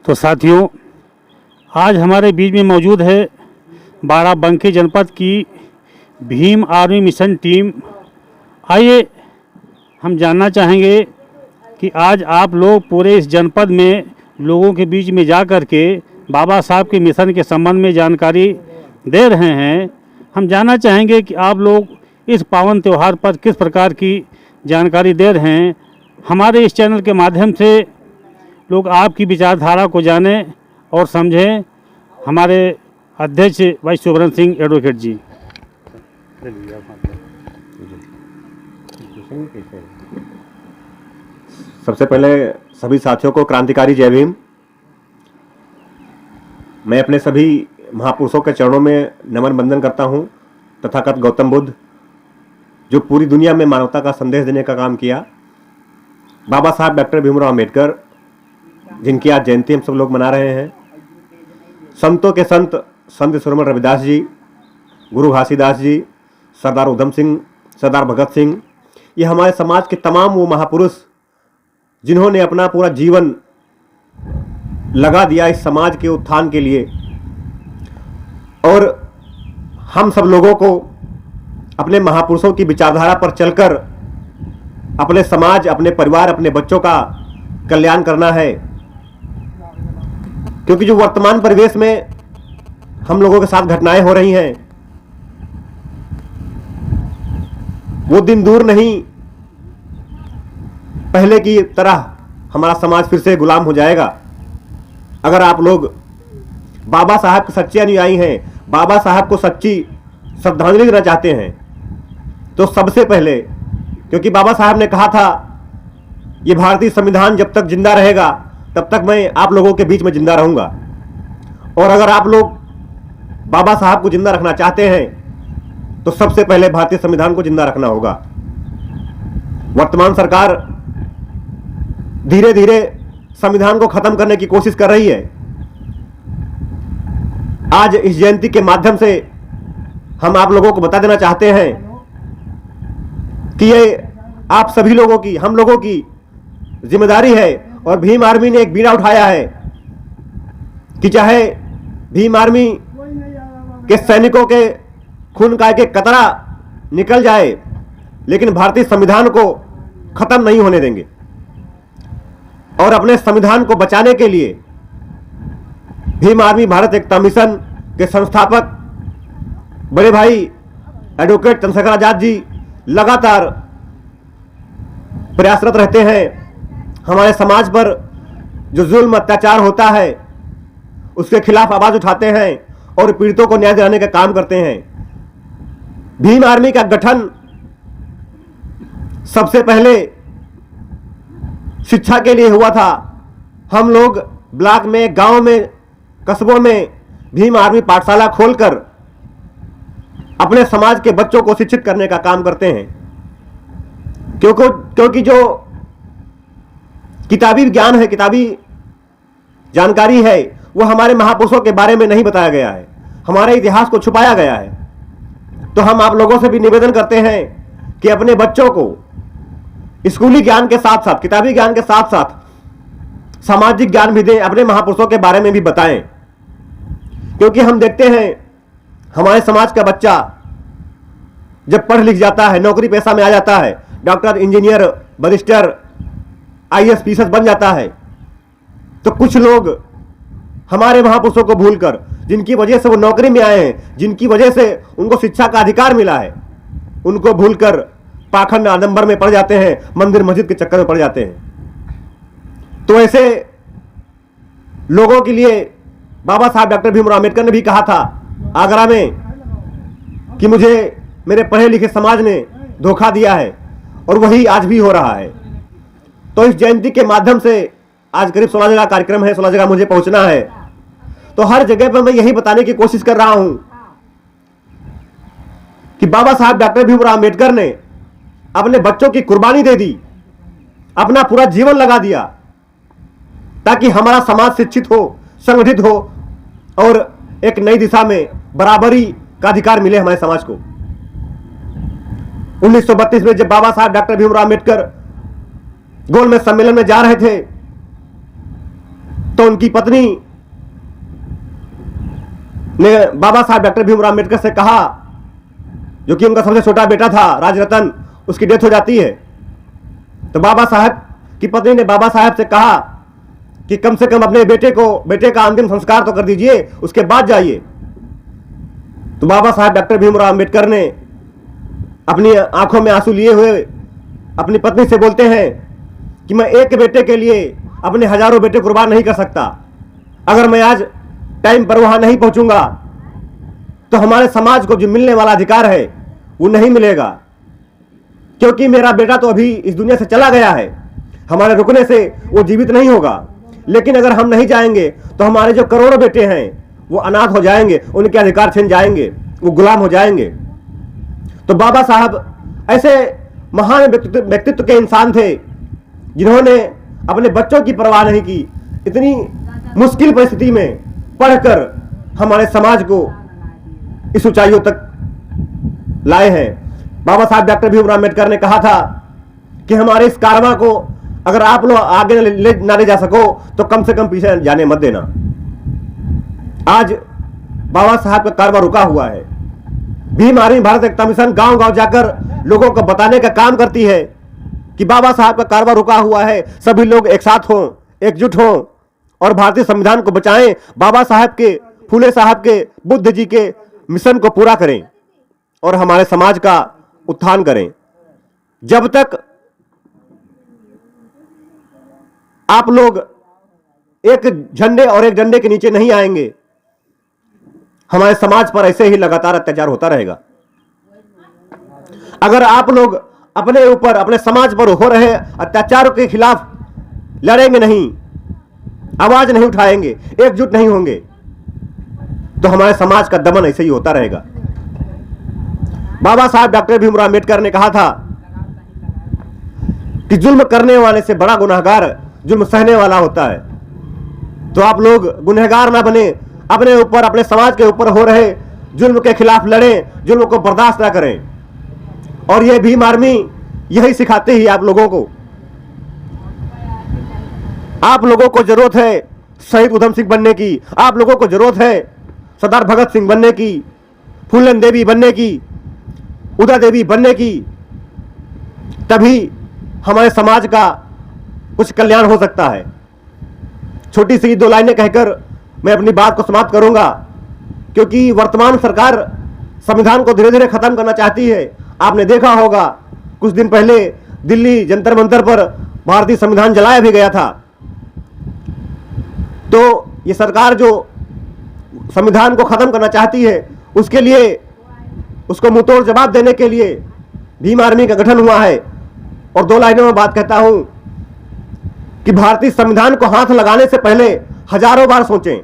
तो साथियों, आज हमारे बीच में मौजूद है बाराबंकी जनपद की भीम आर्मी मिशन टीम। आइए हम जानना चाहेंगे कि आज आप लोग पूरे इस जनपद में लोगों के बीच में जा कर के बाबा साहब के मिशन के संबंध में जानकारी दे रहे हैं। हम जानना चाहेंगे कि आप लोग इस पावन त्यौहार पर किस प्रकार की जानकारी दे रहे हैं। हमारे इस चैनल के माध्यम से लोग आपकी विचारधारा को जानें और समझें। हमारे अध्यक्ष भाई सुब्रत सिंह एडवोकेट जी। सबसे पहले सभी साथियों को क्रांतिकारी जय भीम। मैं अपने सभी महापुरुषों के चरणों में नमन बंदन करता हूं। तथागत गौतम बुद्ध जो पूरी दुनिया में मानवता का संदेश देने का काम किया, बाबा साहब डॉक्टर भीमराव अंबेडकर जिनकी आज जयंती हम सब लोग मना रहे हैं, संतों के संत संत शिरोमणि रविदास जी, गुरु घासीदास जी, सरदार उधम सिंह, सरदार भगत सिंह, ये हमारे समाज के तमाम वो महापुरुष जिन्होंने अपना पूरा जीवन लगा दिया इस समाज के उत्थान के लिए। और हम सब लोगों को अपने महापुरुषों की विचारधारा पर चलकर अपने समाज, अपने परिवार, अपने बच्चों का कल्याण करना है। क्योंकि जो वर्तमान परिवेश में हम लोगों के साथ घटनाएं हो रही हैं, वो दिन दूर नहीं, पहले की तरह हमारा समाज फिर से गुलाम हो जाएगा। अगर आप लोग बाबा साहब के सच्चे अनुयायी हैं, बाबा साहब को सच्ची श्रद्धांजलि देना चाहते हैं, तो सबसे पहले, क्योंकि बाबा साहब ने कहा था ये भारतीय संविधान जब तक जिंदा रहेगा तब तक मैं आप लोगों के बीच में जिंदा रहूंगा। और अगर आप लोग बाबा साहब को जिंदा रखना चाहते हैं तो सबसे पहले भारतीय संविधान को जिंदा रखना होगा। वर्तमान सरकार धीरे धीरे संविधान को खत्म करने की कोशिश कर रही है। आज इस जयंती के माध्यम से हम आप लोगों को बता देना चाहते हैं कि ये आप सभी लोगों की, हम लोगों की जिम्मेदारी है। और भीम आर्मी ने एक बीड़ा उठाया है कि चाहे भीम आर्मी के सैनिकों के खून का एक कतरा निकल जाए, लेकिन भारतीय संविधान को खत्म नहीं होने देंगे। और अपने संविधान को बचाने के लिए भीम आर्मी भारत एकता मिशन के संस्थापक बड़े भाई एडवोकेट चंद्रशेखर आजाद जी लगातार प्रयासरत रहते हैं। हमारे समाज पर जो जुल्म अत्याचार होता है उसके खिलाफ आवाज उठाते हैं और पीड़ितों को न्याय दिलाने का काम करते हैं। भीम आर्मी का गठन सबसे पहले शिक्षा के लिए हुआ था। हम लोग ब्लॉक में, गांव में, कस्बों में भीम आर्मी पाठशाला खोलकर अपने समाज के बच्चों को शिक्षित करने का काम करते हैं। क्योंकि जो किताबी ज्ञान है, किताबी जानकारी है, वो हमारे महापुरुषों के बारे में नहीं बताया गया है, हमारे इतिहास को छुपाया गया है। तो हम आप लोगों से भी निवेदन करते हैं कि अपने बच्चों को स्कूली ज्ञान के साथ साथ, किताबी ज्ञान के साथ साथ सामाजिक ज्ञान भी दें, अपने महापुरुषों के बारे में भी बताएं। क्योंकि हम देखते हैं हमारे समाज का बच्चा जब पढ़ लिख जाता है, नौकरी पेशा में आ जाता है, doctor, engineer, barrister, IAS PS बन जाता है, तो कुछ लोग हमारे महापुरुषों को भूलकर, जिनकी वजह से वो नौकरी में आए हैं, जिनकी वजह से उनको शिक्षा का अधिकार मिला है, उनको भूलकर पाखंड आडंबर में पड़ जाते हैं, मंदिर मस्जिद के चक्कर में पड़ जाते हैं। तो ऐसे लोगों के लिए बाबा साहब डॉक्टर भीमराव अंबेडकर ने भी कहा था आगरा में कि मुझे मेरे पढ़े लिखे समाज ने धोखा दिया है, और वही आज भी हो रहा है। तो इस जयंती के माध्यम से आज करीब 16 जगह कार्यक्रम है, 16 जगह मुझे पहुंचना है। तो हर जगह पर मैं यही बताने की कोशिश कर रहा हूं कि बाबा साहब डॉक्टर भीमराव अंबेडकर ने अपने बच्चों की कुर्बानी दे दी, अपना पूरा जीवन लगा दिया, ताकि हमारा समाज शिक्षित हो, संगठित हो और एक नई दिशा में बराबरी का अधिकार मिले हमारे समाज को। 1932 में जब बाबा साहब डॉक्टर भीमराव अंबेडकर गोलमेज सम्मेलन में जा रहे थे, तो उनकी पत्नी ने बाबा साहब डॉक्टर भीमराव अम्बेडकर से कहा, जो कि उनका सबसे छोटा बेटा था राजरतन, उसकी डेथ हो जाती है, तो बाबा साहब की पत्नी ने बाबा साहब से कहा कि कम से कम अपने बेटे का अंतिम संस्कार तो कर दीजिए, उसके बाद जाइए। तो बाबा साहब डॉक्टर भीमराव अम्बेडकर ने अपनी आंखों में आंसू लिए हुए अपनी पत्नी से बोलते हैं कि मैं एक बेटे के लिए अपने हजारों बेटे कुर्बान नहीं कर सकता। अगर मैं आज टाइम पर वहां नहीं पहुंचूंगा तो हमारे समाज को जो मिलने वाला अधिकार है वो नहीं मिलेगा, क्योंकि मेरा बेटा तो अभी इस दुनिया से चला गया है, हमारे रुकने से वो जीवित नहीं होगा। लेकिन अगर हम नहीं जाएंगे तो हमारे जो करोड़ों बेटे हैं वो अनाथ हो जाएंगे, उनके अधिकार छिन जाएंगे, वो गुलाम हो जाएंगे। तो बाबा साहब ऐसे महान व्यक्तित्व के इंसान थे जिन्होंने अपने बच्चों की परवाह नहीं की, इतनी मुश्किल परिस्थिति में पढ़कर हमारे समाज को इस ऊंचाइयों तक लाए हैं। बाबा साहब डॉक्टर भीमराव अम्बेडकर ने कहा था कि हमारे इस कारवां को अगर आप लोग आगे ना ले जा सको तो कम से कम पीछे जाने मत देना। आज बाबा साहब का कारवां रुका हुआ है। भीम आर्मी भारत एकता मिशन गांव गांव जाकर लोगों को बताने का काम करती है कि बाबा साहब का कारवां रुका हुआ है, सभी लोग एक साथ हों, एकजुट हों और भारतीय संविधान को बचाएं, बाबा साहब के, फूले साहब के, बुद्ध जी के मिशन को पूरा करें और हमारे समाज का उत्थान करें। जब तक आप लोग एक झंडे और एक डंडे के नीचे नहीं आएंगे, हमारे समाज पर ऐसे ही लगातार अत्याचार होता रहेगा। अगर आप लोग अपने ऊपर, अपने समाज पर हो रहे अत्याचारों के खिलाफ लड़ेंगे नहीं, आवाज नहीं उठाएंगे, एकजुट नहीं होंगे, तो हमारे समाज का दमन ऐसे ही होता रहेगा। बाबा साहब डॉक्टर भीमराव अम्बेडकर ने कहा था कि जुल्म करने वाले से बड़ा गुनहगार जुल्म सहने वाला होता है। तो आप लोग गुनहगार ना बने, अपने ऊपर, अपने समाज के ऊपर हो रहे जुल्म के खिलाफ लड़ें, जुल्म को बर्दाश्त ना करें। और यह भीम आर्मी यही सिखाती है आप लोगों को। आप लोगों को जरूरत है शहीद उधम सिंह बनने की, आप लोगों को जरूरत है सरदार भगत सिंह बनने की, फूलन देवी बनने की, उदा देवी बनने की, तभी हमारे समाज का कुछ कल्याण हो सकता है। छोटी सी 2 लाइनें कहकर मैं अपनी बात को समाप्त करूंगा, क्योंकि वर्तमान सरकार संविधान को धीरे धीरे खत्म करना चाहती है। आपने देखा होगा कुछ दिन पहले दिल्ली जंतर मंतर पर भारतीय संविधान जलाया भी गया था। तो ये सरकार जो संविधान को खत्म करना चाहती है, उसके लिए, उसको मुंहतोड़ जवाब देने के लिए भीम आर्मी का गठन हुआ है। और 2 लाइनों में बात कहता हूं कि भारतीय संविधान को हाथ लगाने से पहले हजारों बार सोचें।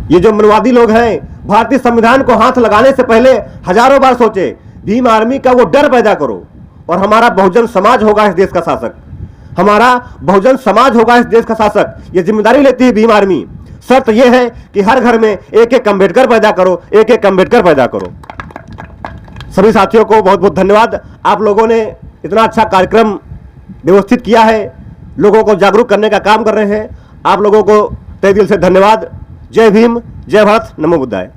ये जो मनवादी लोग हैं, भारतीय संविधान को हाथ लगाने से पहले हजारों बार सोचें। भीम आर्मी का वो डर पैदा करो और हमारा बहुजन समाज होगा इस देश का शासक, हमारा बहुजन समाज होगा इस देश का शासक। ये जिम्मेदारी लेती है भीम आर्मी। शर्त यह है कि हर घर में एक एक अम्बेडकर पैदा करो, एक एक अम्बेडकर पैदा करो। सभी साथियों को बहुत बहुत धन्यवाद। आप लोगों ने इतना अच्छा कार्यक्रम व्यवस्थित किया है, लोगों को जागरूक करने का काम कर रहे हैं। आप लोगों को तहे दिल से धन्यवाद। जय भीम, जय भारत, नमो बुद्धाय।